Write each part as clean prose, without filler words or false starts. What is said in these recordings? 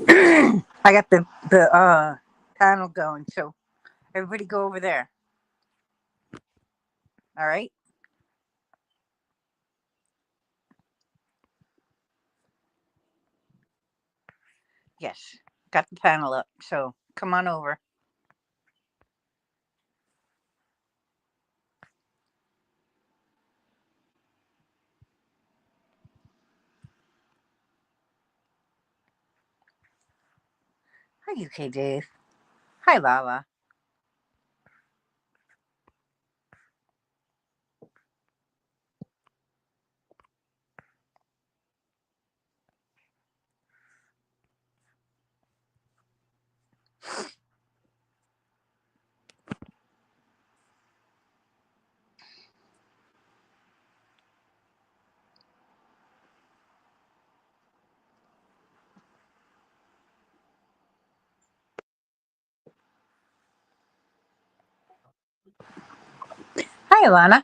I got the panel going, so everybody go over there. All right. Yes, got the panel up. So come on over. Hi, UK Dave. Hi, Lala. Hi, Alana.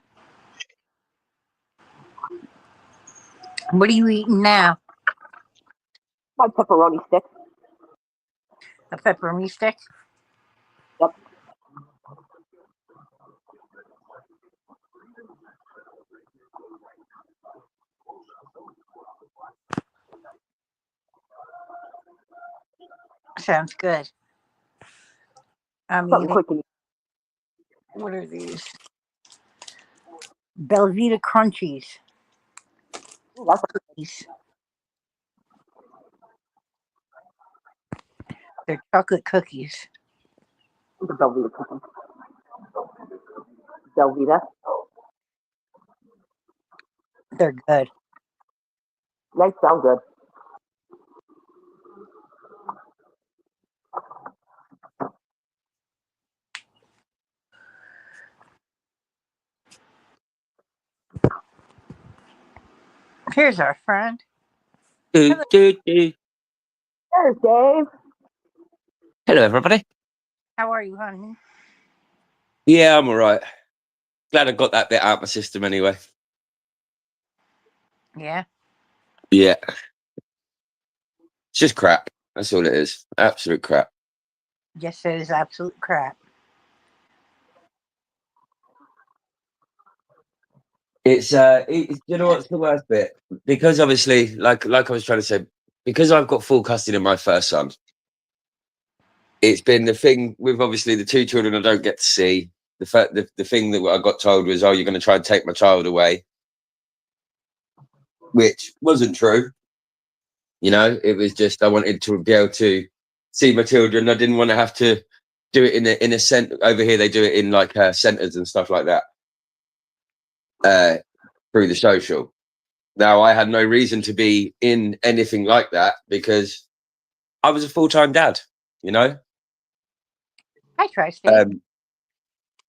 What are you eating now? My pepperoni stick. A pepperoni stick? Yep. Sounds good. I'm Something eating. quick and What are these? Belvita Crunchies. ooh, that's Cookies. They're chocolate cookies. the Velveeta cookie. Velveeta. They're good. They sound good. Here's our friend. Do, Hello. do, do. There's Dave. Hello, everybody. How are you, honey? Yeah, I'm all right. Glad I got that bit out of my system anyway. Yeah. Yeah. It's just crap. That's all it is. Absolute crap. Yes, it is absolute crap. It's you know what's the worst bit? Because obviously, like I was trying to say, because I've got full custody of my first son, it's been the thing with obviously the two children I don't get to see. The thing that I got told was, oh, you're going to try and take my child away, which wasn't true. You know, it was just I wanted to be able to see my children. I didn't want to have to do it in a center. Over here, they do it in like centers and stuff like that through the social. Now, I had no reason to be in anything like that because I was a full-time dad. You know, Hi, Tri-State.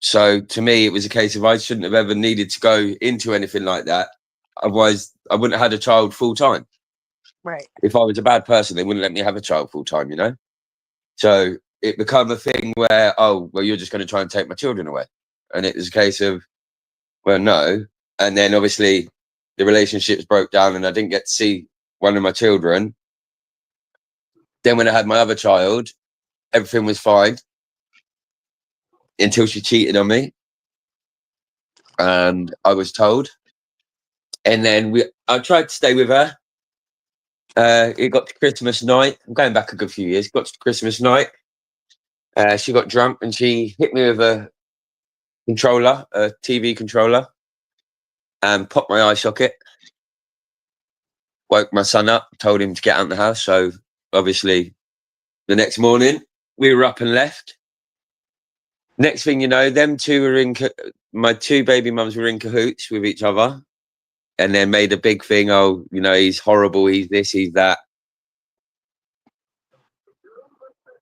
so to me, it was a case of I shouldn't have ever needed to go into anything like that. Otherwise, I wouldn't have had a child full time. Right. If I was a bad person, they wouldn't let me have a child full time. You know. So it became a thing where, oh, well, you're just going to try and take my children away. And it was a case of, well, no. And then obviously the relationships broke down and I didn't get to see one of my children. Then when I had my other child, everything was fine until she cheated on me. And I was told. And then I tried to stay with her. It got to Christmas night. I'm going back a good few years. Got to Christmas night. She got drunk and she hit me with a controller, a TV controller, and popped my eye socket. Woke my son up, told him to get out of the house. So obviously the next morning we were up and left. Next thing you know, them two were my two baby mums were in cahoots with each other and then made a big thing. Oh, you know, he's horrible. He's this, he's that.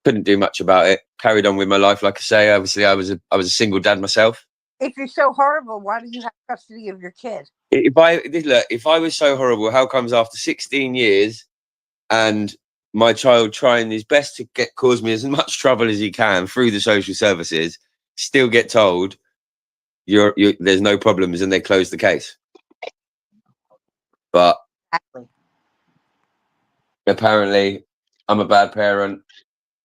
Couldn't do much about it. Carried on with my life. Like I say, obviously I was a single dad myself. If you're so horrible, why do you have custody of your kid? If I was so horrible, how comes after 16 years and my child trying his best to cause me as much trouble as he can through the social services, still get told there's no problems and they close the case? But Exactly. apparently I'm a bad parent,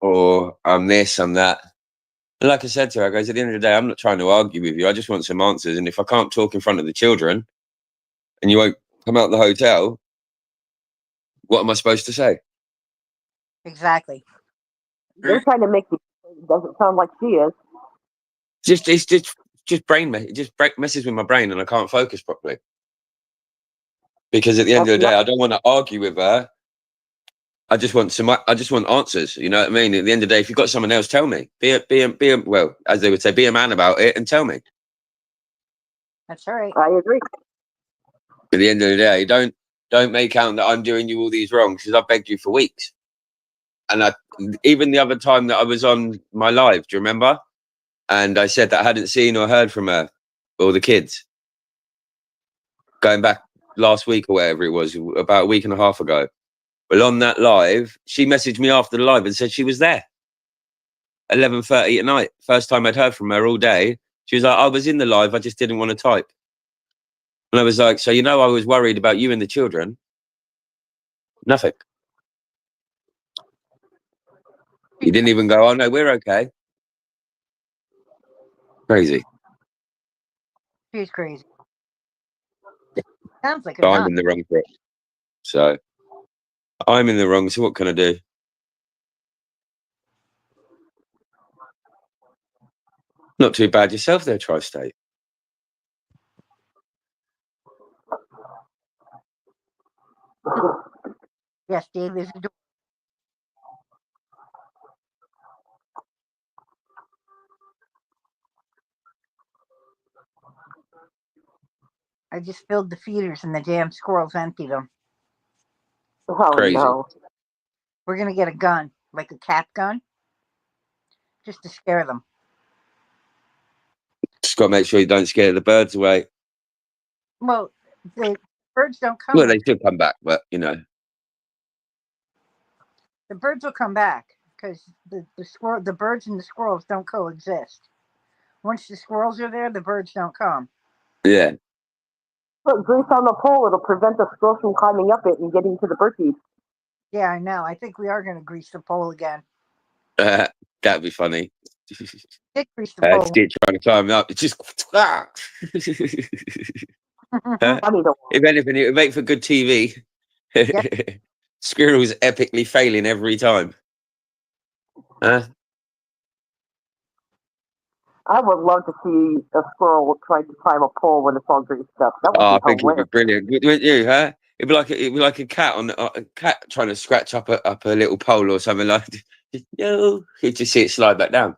or I'm this, I'm that. And like I said to her, I goes, at the end of the day, I'm not trying to argue with you. I just want some answers. And if I can't talk in front of the children and you won't come out of the hotel, what am I supposed to say? Exactly. You're trying to make me. It doesn't sound like she is. It's just it just messes with my brain, and I can't focus properly. Because at the end of the day, I don't want to argue with her. I just want answers. You know what I mean? At the end of the day, if you've got someone else, tell me. Well, as they would say, be a man about it and tell me. That's all right. I agree. At the end of the day, don't make out that I'm doing you all these wrongs, because I've begged you for weeks. And even the other time that I was on my live, do you remember? And I said that I hadn't seen or heard from her or the kids. Going back last week or whatever it was, about a week and a half ago. Well, on that live, she messaged me after the live and said she was there. 11:30 at night. First time I'd heard from her all day. She was like, I was in the live, I just didn't want to type. And I was like, so I was worried about you and the children. Nothing. You didn't even go, oh no, we're okay. Crazy. She's crazy. Sounds like a So I'm nut. in the wrong for it. So I'm in the wrong, so what can I do? Not too bad yourself there, Tri-State. Yes, Dave is. I just filled the feeders and the damn squirrels emptied them. Oh Crazy. no. We're gonna get a gun, like a cat gun, just to scare them. Just got to make sure you don't scare the birds away. Well, the birds don't come. Well, they still come back, but The birds will come back because the birds and the squirrels don't coexist. Once the squirrels are there, the birds don't come. Yeah. Put grease on the pole. It'll prevent the squirrels from climbing up it and getting to the bird feed. Yeah, I know. I think we are going to grease the pole again. That'd be funny. Did grease the pole. Stick trying to climb up. It's just. If anything, it would make for good TV. Yep. Squirrel's epically failing every time. I would love to see a squirrel trying to climb a pole when it's all greased up. That would I be think it'd be hilarious. brilliant. Wouldn't you, huh? It'd be like a cat a cat trying to scratch up a little pole or something like that. Yo, you just see it slide back down.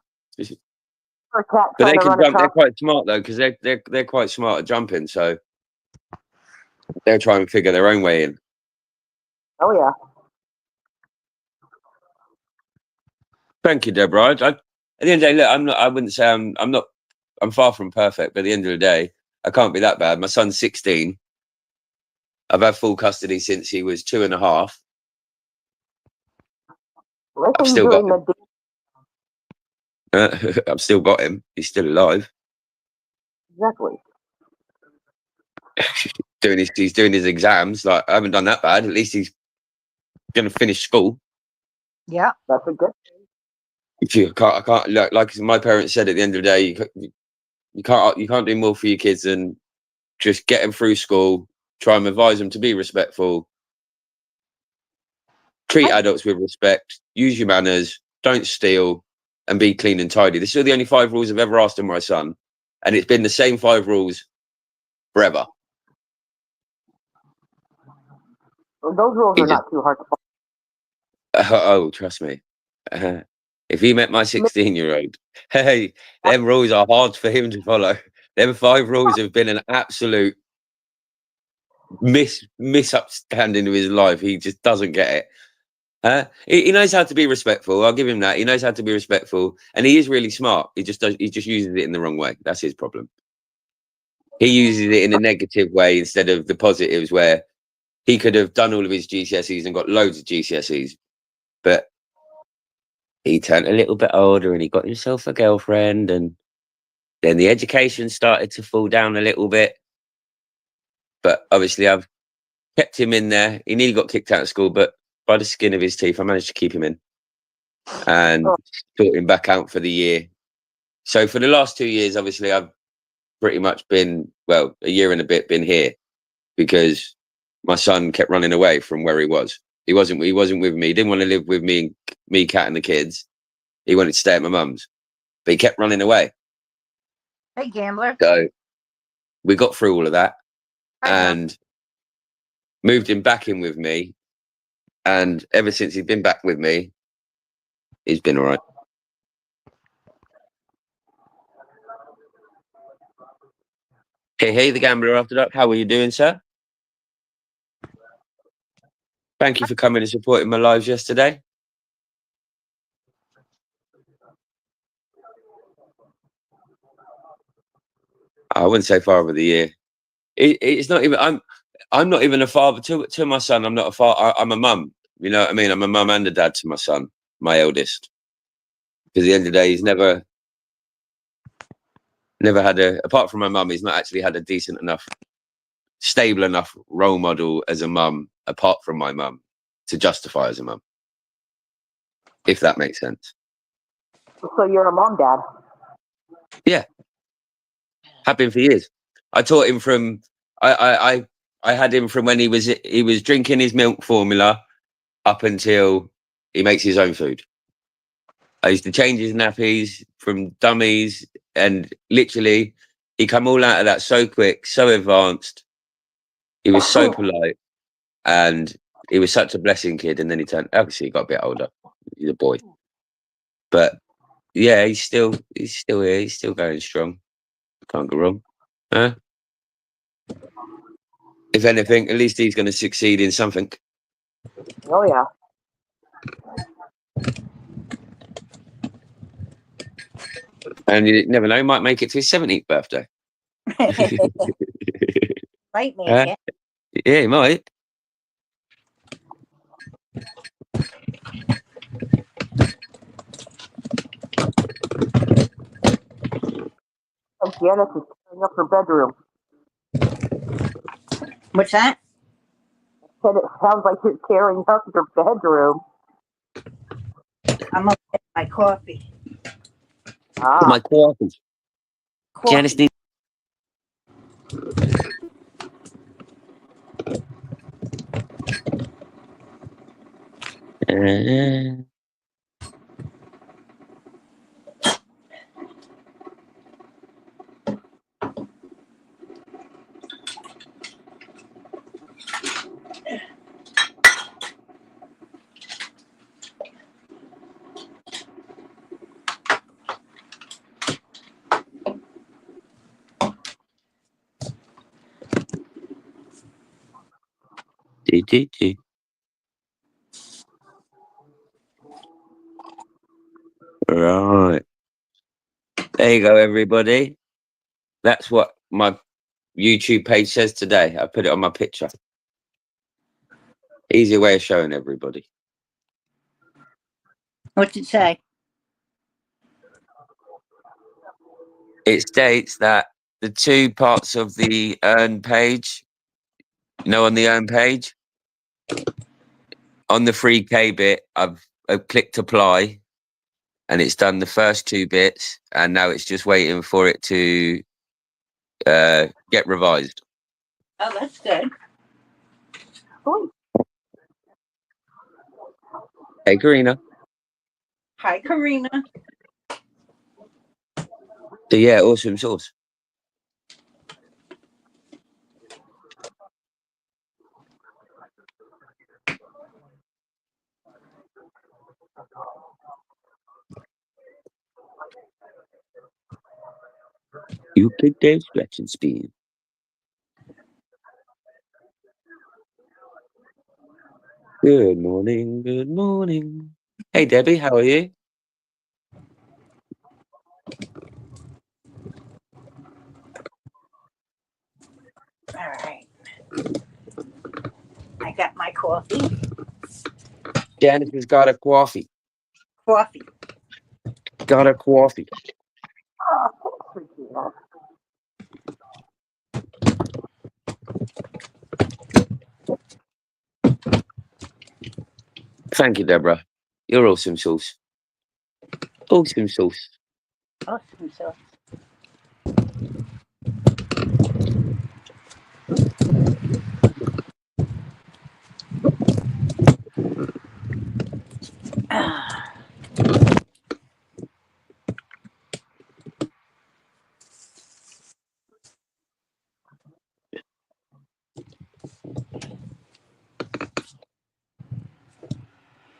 Or a cat But trying they to can run jump. They're across. quite smart though, because they're quite smart at jumping. So they'll try and figure their own way in. Oh yeah. Thank you, Deborah. At the end of the day, look, I wouldn't say I'm far from perfect, but at the end of the day, I can't be that bad. My son's 16. I've had full custody since he was 2.5. I've still got him. I've still got him. He's still alive. Exactly. He's doing his exams. Like, I haven't done that bad. At least he's going to finish school. Yeah. That's a good. I can't like my parents said. At the end of the day, you can't do more for your kids than just get them through school. Try and advise them to be respectful. Treat adults with respect. Use your manners. Don't steal, and be clean and tidy. These are the only 5 rules I've ever asked of my son, and it's been the same 5 rules forever. Well, those rules are not too hard to follow. Oh, trust me. If he met my 16-year-old, hey, them rules are hard for him to follow. Them 5 rules have been an absolute misunderstanding of his life. He just doesn't get it. He knows how to be respectful. I'll give him that. He knows how to be respectful, and he is really smart. He just uses it in the wrong way. That's his problem. He uses it in a negative way instead of the positives, where he could have done all of his GCSEs and got loads of GCSEs, but he turned a little bit older and he got himself a girlfriend, and then the education started to fall down a little bit. But obviously I've kept him in there. He nearly got kicked out of school, but by the skin of his teeth. I managed to keep him in and sort him back out for the year. So for the last 2 years, obviously, I've pretty much been, well, a year and a bit been here because my son kept running away from where he was. He wasn't with me. He didn't want to live with me, Cat, and the kids. He wanted to stay at my mum's, but he kept running away. Hey, gambler. So we got through all of that Hi, and moved him back in with me. And ever since he's been back with me, he's been all right. Hey, the gambler after that. How are you doing, sir? Thank you for coming and supporting my lives yesterday. I wouldn't say father of the year. It's not even. I'm not even a father to my son. I'm not a father. I'm a mum. You know what I mean? I'm a mum and a dad to my son, my eldest. Because at the end of the day, he's never had apart from my mum, he's not actually had a decent enough, stable enough role model as a mum, apart from my mum, to justify as a mum. If that makes sense. So you're a mom, dad? Yeah. Have been for years. I taught him from I had him from when he was drinking his milk formula up until he makes his own food. I used to change his nappies from dummies, and literally he come all out of that so quick, so advanced. He was so polite, and he was such a blessing kid. And then obviously he got a bit older. He's a boy, but yeah, he's still here. He's still going strong. Can't go wrong. Huh? If anything, at least he's going to succeed in something. Oh yeah. And you never know, he might make it to his 70th birthday. Might make it. Yeah, he might. Oh, Janice is tearing up her bedroom. What's that? Said it sounds like you're tearing up your bedroom. I'm gonna get my coffee. My coffee. Janice needs. Right. There you go, everybody. That's what my YouTube page says today. I put it on my picture. Easy way of showing everybody. What's it say? It states that the two parts of the earn page, on the earn page, on the 3K bit, I've clicked apply, and it's done the first 2 bits, and now it's just waiting for it to get revised. Oh, that's good. Sweet. Hey, Karina. Hi, Karina. So yeah, awesome sauce. You picked Dave Scratch and Speed. Good morning, good morning. Hey, Debbie, how are you? All right. I got my coffee. Janice has got a coffee. Coffee. Got a coffee. Oh, thanks for Thank you, Deborah. You're awesome sauce. Awesome sauce. Awesome. So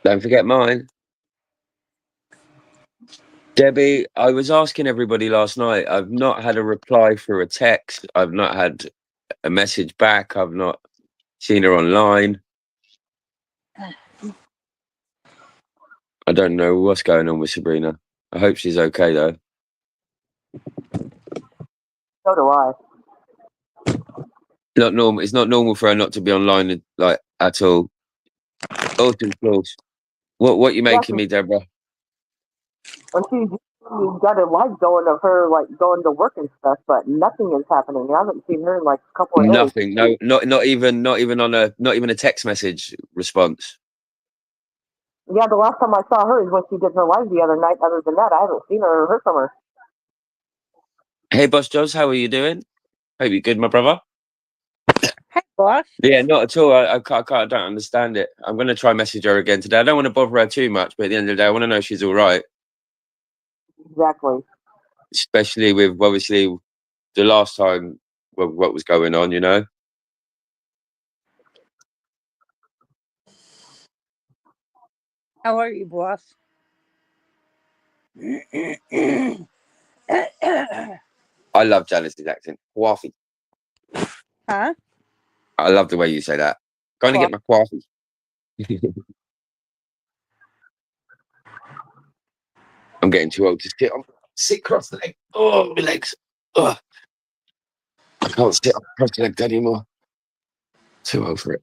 Don't forget mine. Debbie, I was asking everybody last night. I've not had a reply through a text. I've not had a message back. I've not seen her online. I don't know what's going on with Sabrina. I hope she's okay though. So do I. Not normal. It's not normal for her not to be online like at all. Awesome sauce. What you making me, Deborah? And she's got a life going of her like going to work and stuff, but nothing is happening. I haven't seen her in like a couple of days. Nothing. No, not even a text message response. Yeah, the last time I saw her is when she did her live the other night. Other than that, I haven't seen her or heard from her. Hey, Boss Jones, how are you doing? Hope you're good, my brother. hey, boss. Yeah, not at all. I don't understand it. I'm going to try message her again today. I don't want to bother her too much, but at the end of the day, I want to know she's all right. Exactly. Especially with obviously the last time what was going on, you know. How are you, boss? I love Janice's accent. Coffee. Huh? I love the way you say that. Going to get my coffee. I'm getting too old to sit cross the leg. Oh, my legs. Oh, I can't sit cross the legs anymore. Too old for it.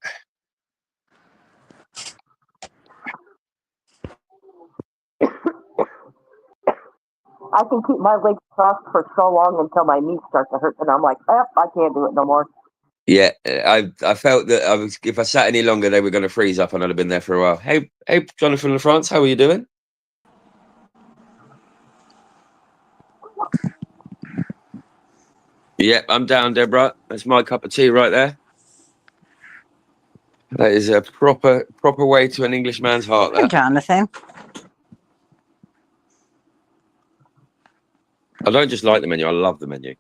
I can keep my legs crossed for so long until my knees start to hurt, and I'm like, I can't do it no more. Yeah, I felt that if I sat any longer, they were going to freeze up, and I'd have been there for a while. Hey, Jonathan LaFrance, how are you doing? Yep, I'm down, Deborah. That's my cup of tea right there. That is a proper way to an Englishman's heart. Hey, That Jonathan. I don't just like the menu; I love the menu.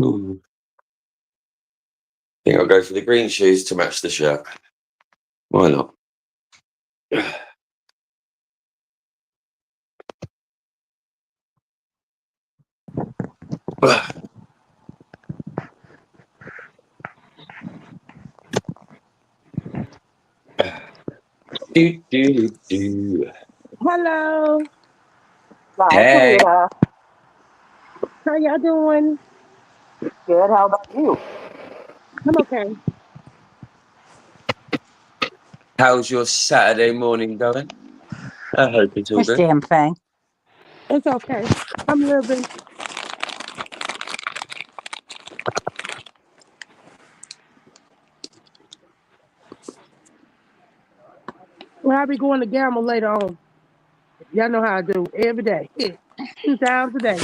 Ooh. I think I'll go for the green shoes to match the shirt. Why not? Do. Hello. Hi, Hey, Karina. How y'all doing? Good. How about you? I'm okay. how's your Saturday morning going? I hope it's all This good. damn thing. It's okay. I'm living. Well, I'll be going to gamble later on. Y'all know how I do every day. 2 times a day.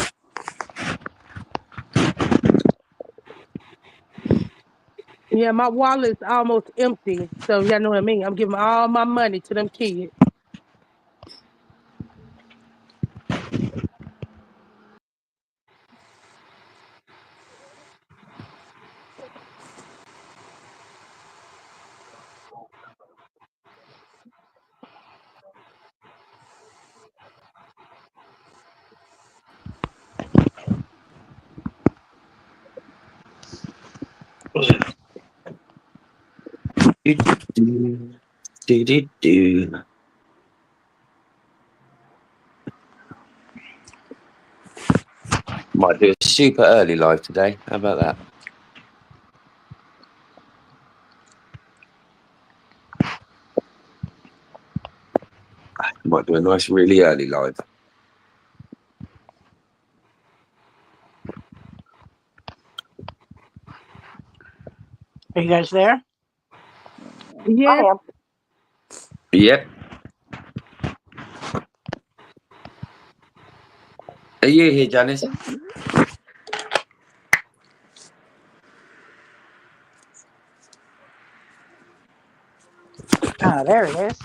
Yeah, my wallet's almost empty. So y'all know what I mean. I'm giving all my money to them kids. Do. Might do a super early live today. How about that? Might do a nice, really early live. Are you guys there? Yeah. I am. Yep. Are you here, Janice? Ah, there it is.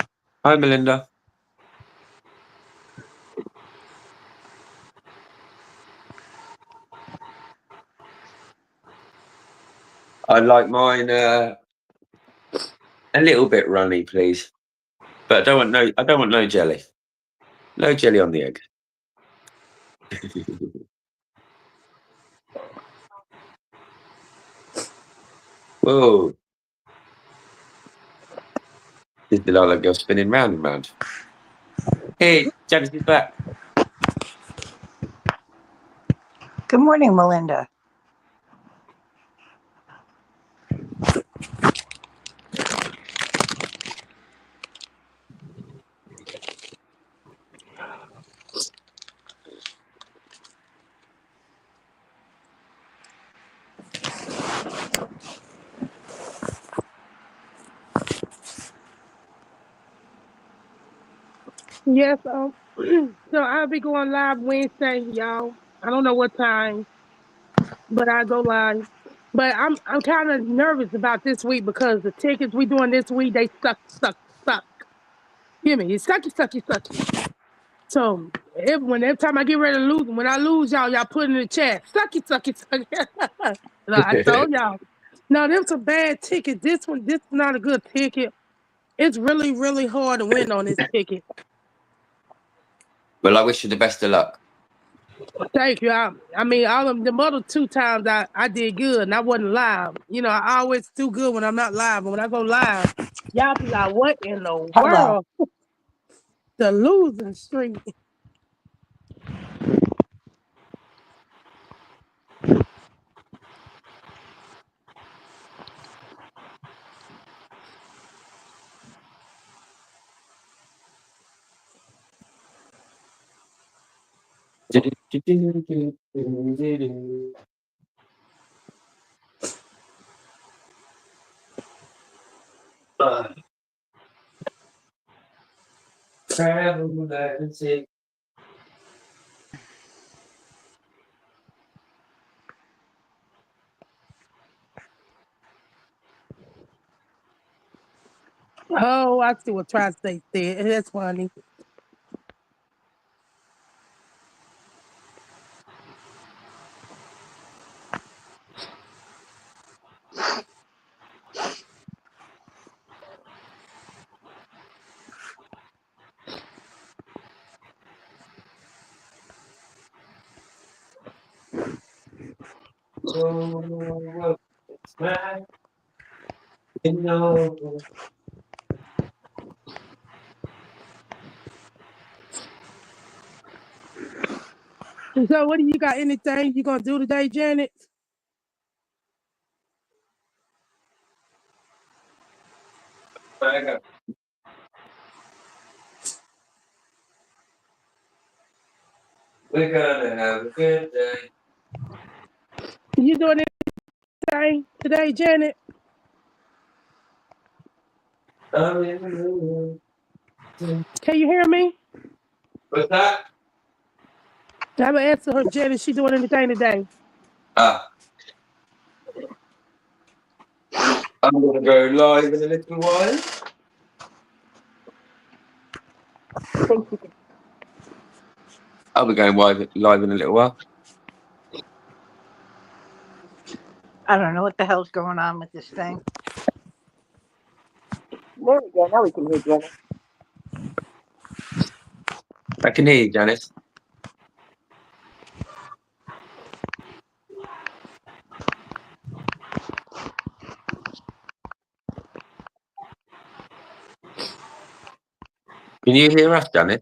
Hi, Melinda. I'd like mine a little bit runny, please. But I don't want no jelly. No jelly on the egg. Whoa. This is like girl spinning round and round. Hey, Janice is back. Good morning, Melinda. Yes. So I'll be going live Wednesday, y'all. I don't know what time, but I go live. But I'm kind of nervous about this week because the tickets we doing this week they suck. Hear me? It's sucky. So every time I get ready to lose, when I lose, y'all put in the chat sucky. No, I told y'all. No, them some bad tickets. This is not a good ticket. It's really hard to win on this ticket. Well, I wish you the best of luck. Thank you. I mean, all of the other 2 times I did good and I wasn't live. You know, I always do good when I'm not live. But when I go live, y'all be like, what in the Hello. world? The losing streak. Oh, I see what Tri-State said. That's funny. So, what do you got? Anything you gonna do today, Janet? We're gonna have a good day. You doing anything today, Janet? What's Can you hear me? that? I'm gonna answer her, Janet. She doing anything today? I'm gonna go live in a little while. I'll be going live in a little while. I don't know what the hell's going on with this thing. There we go. Now we can hear Jenny. I can hear you, Janice. Can you hear us, Janice?